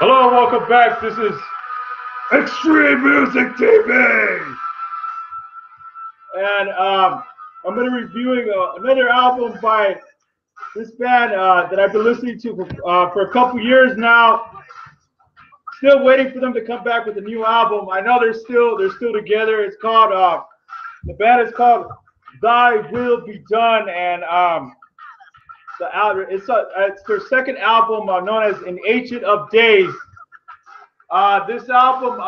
Hello, welcome back. This is Extreme Music TV, and I'm going to be reviewing another album by this band that I've been listening to for a couple years now. Still waiting for them to come back with a new album. I know they're still together. It's called the band is called Thy Will Be Done, and it's their second album known as An Ancient of Days. This album,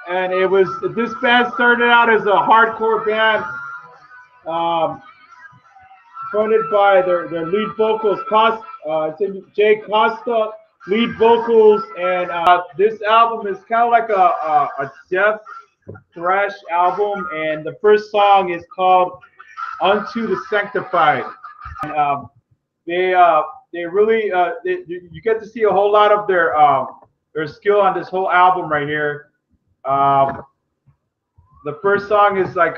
and this band started out as a hardcore band, fronted by their lead vocals, Jay Costa, lead vocals, and this album is kind of like a death thrash album, and the first song is called Unto the Sanctified. And they really you get to see a whole lot of their skill on this whole album right here. The first song is like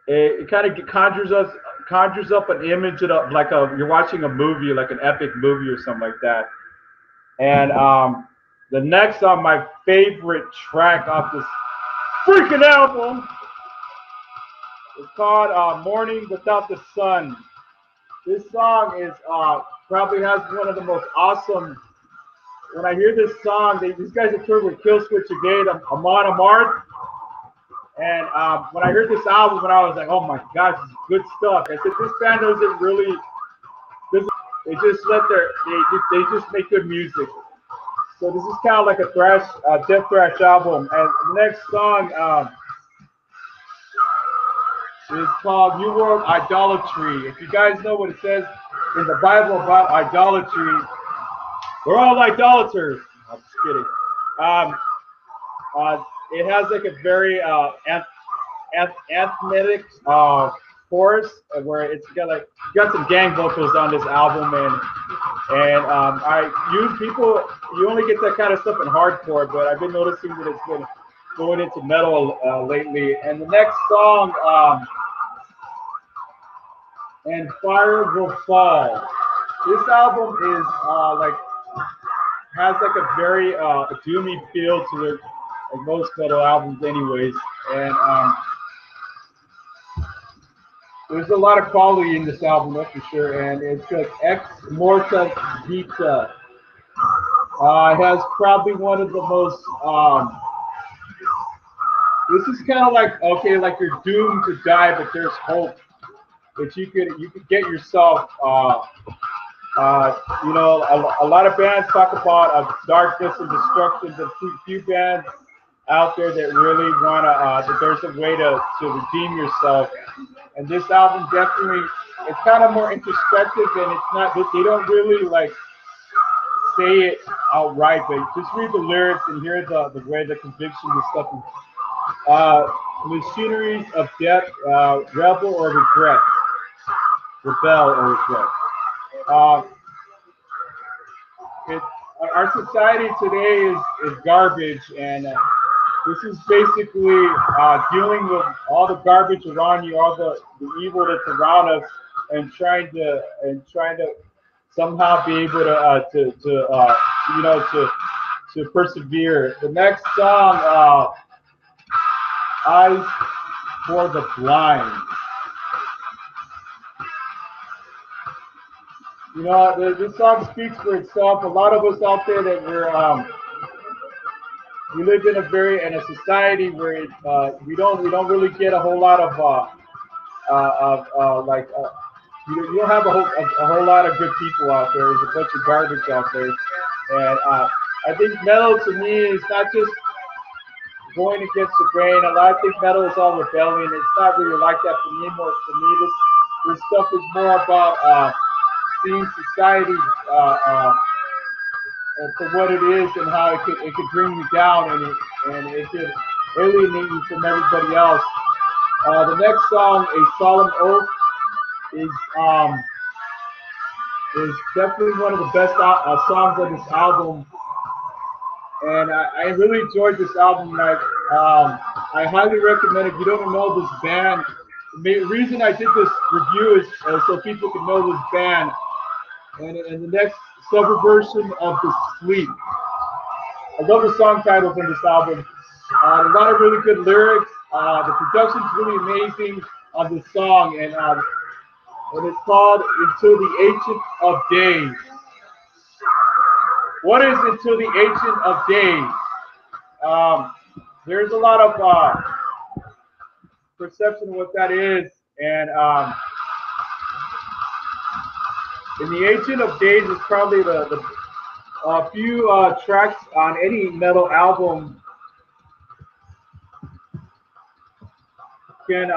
it kind of conjures up an image of like you're watching a movie, like an epic movie or something like that. And the next song, my favorite track off this freaking album, is called Morning Without the Sun. This song is probably has one of the most awesome. When I hear this song, these guys have toured with Killswitch Engage, Amon Amarth, and when I heard this album, when I was like, oh my gosh, this is good stuff. I said, this band doesn't really, they just they just make good music. So this is kind of like a death thrash album. And the next song is called New World Idolatry. If you guys know what it says in the Bible about idolatry, we're all idolaters. I'm just kidding. It has like a very ethnic chorus where it's got some gang vocals on this album, and you only get that kind of stuff in hardcore, but I've been noticing that it's been going into metal lately. And the next song, And Fire Will Fall. This album is has like a very doomy feel to it, like most metal albums anyways. And there's a lot of quality in this album, that's for sure. And it's like Ex Morta Vita. It has probably one of the most this is kind of like, okay, like you're doomed to die, but there's hope that you could get yourself a lot of bands talk about darkness and destruction. There's few bands out there that really want that there's a way to redeem yourself. And this album definitely, it's kind of more introspective, and it's not, they don't really like say it outright, but just read the lyrics and hear the way the conviction and stuff. Machineries of Death, Rebel or Regret. Rebel or Regret. Our society today is garbage, and this is basically dealing with all the garbage around you, all the evil that's around us, and trying to somehow be able to persevere. The next song, Eyes for the Blind. You know, this song speaks for itself. A lot of us out there that we live in a society where we don't really get a whole lot of you don't have a whole lot of good people out there. There's a bunch of garbage out there, and I think metal to me is not just going against the grain. I think metal is all rebellion. It's not really like that for me. For me, this stuff is more about seeing society for what it is and how it could bring you down, and it could alienate you from everybody else. The next song, A Solemn Oath, is definitely one of the best songs on this album, and I really enjoyed this album. And I highly recommend if you don't know this band. The reason I did this review is so people can know this band. And the next version of The Sleep. I love the song titles on this album. A lot of really good lyrics. The production's really amazing on this song, and it's called Until the Ancient of Days. What is Until the Ancient of Days? There's a lot of perception of what that is, and in the Ancient of Days is probably the few tracks on any metal album can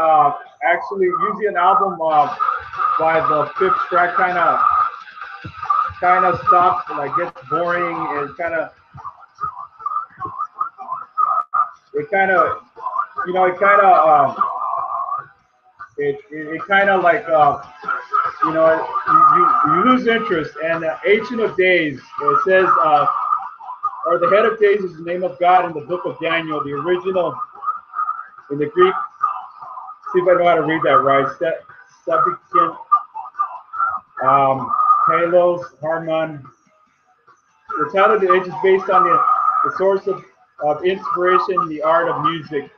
actually usually an album by the fifth track kind of stops, like gets boring, and it kind of like you lose interest. And Ancient of Days, it says, or the head of days is the name of God in the book of Daniel, the original in the Greek. See if I know how to read that right. Sabikin, Halos, Harmon. The title of the age is based on the source of inspiration, the art of music,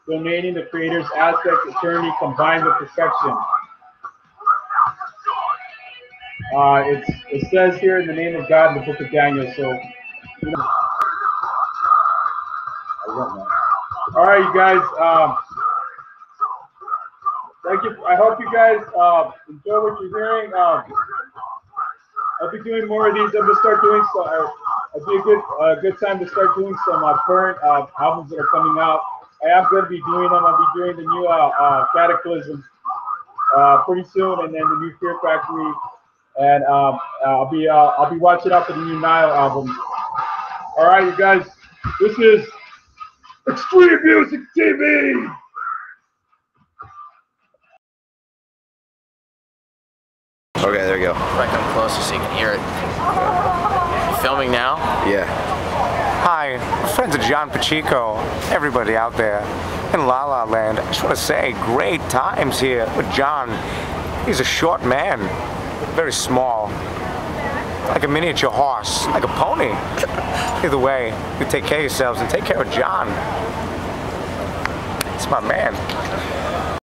donating the creator's aspect, eternity combined with perfection. It says here in the name of God in the book of Daniel. So, you know, all right, you guys. Thank you. I hope you guys enjoy what you're hearing. I'll be doing more of these. I'm gonna start doing some. It'll be a good time to start doing some current albums that are coming out. I am going to be doing them. I'll be doing the new Cataclysm pretty soon, and then the new Fear Factory, and I'll be watching out for the new Nile album. All right, you guys. This is Extreme Music TV. Okay, there we go. If I come closer so you can hear it. You filming now? Yeah. Hi, friends of John Pacheco, everybody out there in La La Land. I just want to say, great times here with John. He's a short man, very small, like a miniature horse, like a pony. Either way, you take care of yourselves and take care of John. It's my man.